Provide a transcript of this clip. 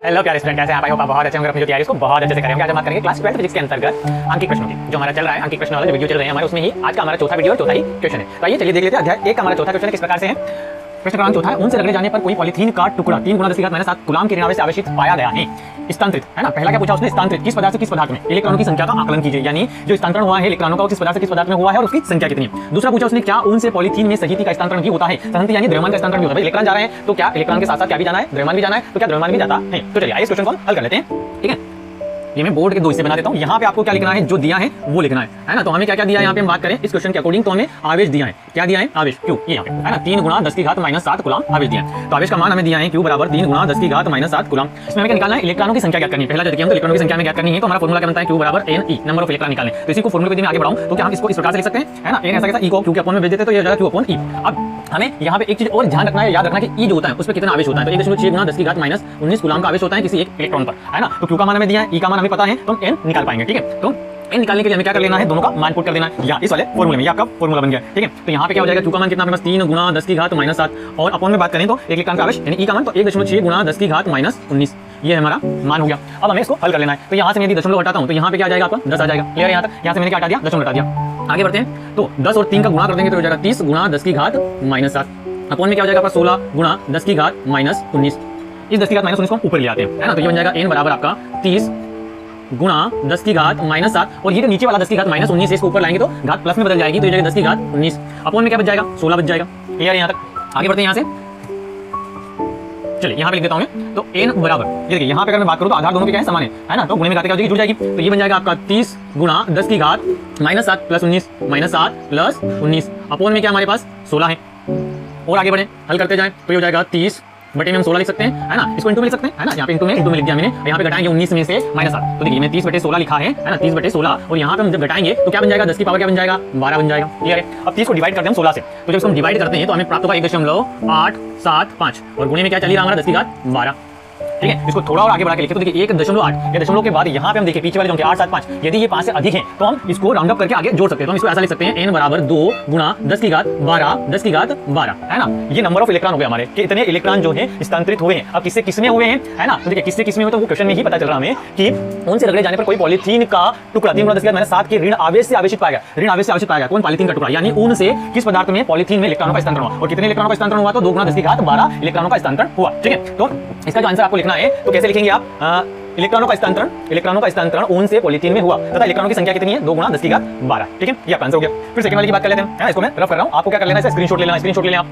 Hello प्यारे student, कैसे आप? आई होप आप बहुत अच्छे होंगे, अपनी जो तैयारी उसको बहुत अच्छे से करेंगे। आज हम बात करेंगे क्लास 12 फिजिक्स के अंतर्गत अंकित प्रश्नों की। जो हमारा चल रहा है अंकित प्रश्न वाला जो वीडियो चल रहे हैं हमारे, उसमें ही आज का हमारा चौथा वीडियो और चौथा ही क्वेश्चन है। तो आइए चलिए देख लेते हैं। अध्याय 1 का हमारा चौथा क्वेश्चन किस प्रकार से है। प्रश्न क्रमांक चौथा है, उनसे रगड़े जाने पर कोई पॉलीथीन का टुकड़ा 3 × 10⁻⁷ कूलाम के ऋणावेश से आवेशित पाया गया है। स्थानांतरित है ना, पहला क्या पूछा उसने, स्थानांतरित किस पदार्थ से किस पदार्थ में इलेक्ट्रॉनों की संख्या का आकलन कीजिए, यानी जो स्थानांतरण हुआ है इलेक्ट्रॉनों का किस पदार्थ से किस पदार्थ में हुआ है और उसकी संख्या कितनी है। दूसरा पूछा उसने, क्या ऊन से पॉलीथीन में सहिती का स्थानांतरण भी होता है। सहिती यानी द्रव्यमान का स्थानांतरण भी होता है। इलेक्ट्रॉन जा रहे हैं तो क्या इलेक्ट्रॉन के साथ साथ क्या भी जाना है, द्रव्यमान भी जाना है, तो क्या द्रव्यमान भी जाता है। तो चलिए इस क्वेश्चन को हल कर लेते हैं। ठीक है, ये मैं बोर्ड के 2 हिस्से बना देता हूँ। यहाँ पे आपको क्या लिखना है, जो दिया है वो लिखना है ना। तो हमें क्या क्या दिया है यहाँ पे हम बात करें इस क्वेश्चन के अकॉर्डिंग, तो हमें आवेश दिया है। क्या दिया है, आवेश Q, ये यहाँ पे है ना, 3 × 10⁻⁷ कूलाम आवेश दिया है। तो आवेश का मान हमें दिया है Q बराबर 3 × 10⁻⁷ कूलाम। इसमें हमें क्या निकालना है, इलेक्ट्रॉनों की संख्या ज्ञात करनी है। पहला देखिए हम तो इलेक्ट्रॉनों की संख्या में ज्ञात करनी है, तो हमारा फॉर्मूला क्या बनता है, Q बराबर Ne, नंबर ऑफ इलेक्ट्रॉन निकालने। तो इसी को फॉर्मूले के में आगे बढ़ाऊं तो क्या हम इसको इस प्रकार से लिख सकते हैं, है ना, N ऐसा कैसा E को Q के अपॉन में भेज देते तो ये हो जाएगा Q अपॉन E। अब हमें यहाँ पे एक चीज और ध्यान रखना है, याद रखना है कि E जो होता है उस पर कितना आवेश होता है। तो 1.6 × 10⁻⁻19 कूलाम का आवेश होता है किसी एक इलेक्ट्रॉन पर, है ना। तो Q का मान हमें दिया है, E का मान हमें पता है, तो हम N निकाल पाएंगे। ठीक है, तो N निकालने के लिए हमें क्या कर लेना है, दोनों का मान पुट कर देना है या इस वाले फॉर्मूले में। ये आपका फॉर्मूला बन गया। ठीक है, तो यहाँ पे क्या हो जाएगा, Q का मान कितना आपके पास 3 × 10⁻⁷ और अपॉन में बात करें तो एक इलेक्ट्रॉन का आवेश यानी E का मान तो 1.6 × 10⁻⁻19 ये हमारा मान हो गया। अब हमें इसको हल कर लेना है। तो यहाँ से मैं यदि दशमलव हटाता हूँ तो यहाँ पे क्या आ जाएगा, आपका 10 आ जाएगा। क्लियर है यहाँ तक। यहाँ से मैंने क्या हटा दिया, दशमलव हटा दिया। आगे बढ़ते हैं, तो 10 और 3 का गुणा कर देंगे तो हो जाएगा 30 × 10⁻⁷ अपॉन में क्या हो जाएगा आपका 16 × 10⁻⁻19। इस 10⁻⁻19 को हम ऊपर ले आते हैं, है ना। तो ये बन जाएगा N बराबर आपका 30 × 10⁻⁷ और ये जो नीचे वाला 10⁻⁻19 इसको ऊपर लाएंगे तो घात प्लस में बदल जाएगी, तो ये जाएगा 10⁻19 अपॉन में क्या बच जाएगा, 16 बच जाएगा। क्लियर है यहाँ तक। आगे बढ़ते हैं यहाँ से, चलिए यहाँ पे लिख देता हूँ मैं। तो N बराबर ये देखिए यहाँ पे अगर मैं बात करूँ तो आधार दोनों के क्या है, समान है ना। तो गुणे में घात क्या हो जाएगी, जुड़ जाएगी। तो ये बन जाएगा आपका 30 × 10⁻⁷ प्लस 19 -7 प्लस 19 अपॉन में क्या हमारे पास 16 है। और आगे बढ़े, हल करते जाएं तो ये हो जाएगा 30 बटे में हम 16 लिख सकते हैं, है ना। इसको इंटू में लिख सकते हैं, है ना। यहाँ पे इंटू में लिख दिया मैंने। यहाँ पे घटाएंगे 19 में से -7, तो देखिए मैं 30/16 लिखा है ना, 30/16। और यहाँ पे हम जब घटाएंगे तो क्या बन जाएगा, 10 की पावर क्या बन जाएगा, 12 बन जाएगा। क्लियर है। अब 30 को डिवाइड करते हैं हम 16 से, तो जब इसको हम डिवाइड करते हैं तो हमें प्राप्त होगा 1.875 और गुणे में क्या चली रहा हमारा 10⁻12। ठीक है, इसको थोड़ा और आगे बढ़ा के लिखे तो देखिए 1.8 या दशमलव के बाद यहाँ पे हम देखिए पीछे वाले जो 875, यदि ये 5 से अधिक है तो हम इसको राउंड अप करके आगे जोड़ सकते हैं। तो हम इसको ऐसा लिख सकते हैं, N बराबर 2 × 10⁻12 है ना। ये नंबर ऑफ इलेक्ट्रॉन हो गए हमारे कि इतने इलेक्ट्रॉन जो है स्थानांतरित हुए हैं। अब किससे किसमें हुए हैं, है ना। तो देखिए किससे किसमें हुए तो वो क्वेश्चन में ही पता चल रहा हमें कि उनसे रगड़े जाने पर कोई पॉलीथीन का टुकड़ा 3 × 10⁻⁷ के ऋण आवेश से आवेशित पाया गया। ऋण आवेश से आवेशित पाया गया कौन, पॉलीथीन का टुकड़ा, यानी ऊन से किस पदार्थ में पॉलीथीन में इलेक्ट्रॉनों का स्थानांतरण हुआ। और कितने इलेक्ट्रॉनों का स्थानांतरण हुआ, तो 2 × 10⁻12 इलेक्ट्रॉनों का स्थानांतरण हुआ। ठीक है, तो इसका जो आंसर आपको लिखना है तो कैसे लिखेंगे आप, इलेक्ट्रॉनों का स्थानांतरण ऊन से पॉलीथीन में हुआ तथा इलेक्ट्रॉनों की संख्या कितनी है, 2 × 10⁻12। ठीक है, ये आपका आंसर हो गया। फिर सेकंड वाले की बात कर लेते हैं, इसको मैं रफ कर रहा हूं, आपको क्या कर लेना है, स्क्रीनशॉट ले लेना। स्क्रीनशॉट ले लें आप।